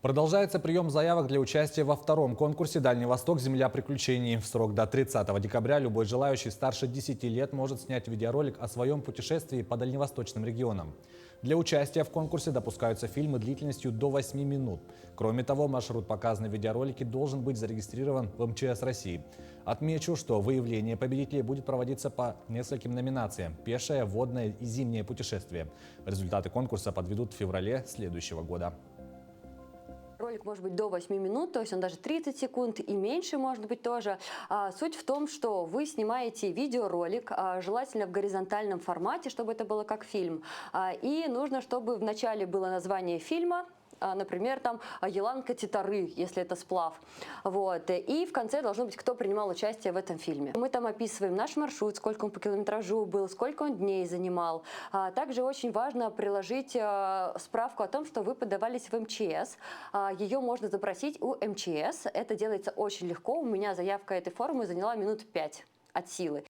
Продолжается прием заявок для участия во втором конкурсе «Дальний Восток. Земля приключений». В срок до 30 декабря любой желающий старше 10 лет может снять видеоролик о своем путешествии по дальневосточным регионам. Для участия в конкурсе допускаются фильмы длительностью до 8 минут. Кроме того, маршрут показанной в видеоролике должен быть зарегистрирован в МЧС России. Отмечу, что выявление победителей будет проводиться по нескольким номинациям – пешее, водное и зимнее путешествие. Результаты конкурса подведут в феврале следующего года. Ролик может быть до 8 минут, то есть он даже 30 секунд и меньше может быть тоже. Суть в том, что вы снимаете видеоролик, желательно в горизонтальном формате, чтобы это было как фильм. И нужно, чтобы в начале было название фильма, например, там «Еланка Титары», если это сплав. Вот. И в конце должно быть, кто принимал участие в этом фильме. Мы там описываем наш маршрут, сколько он по километражу был, сколько он дней занимал. Также очень важно приложить справку о том, что вы подавались в МЧС. Ее можно запросить у МЧС. Это делается очень легко. У меня заявка этой формы заняла минут 5 от силы.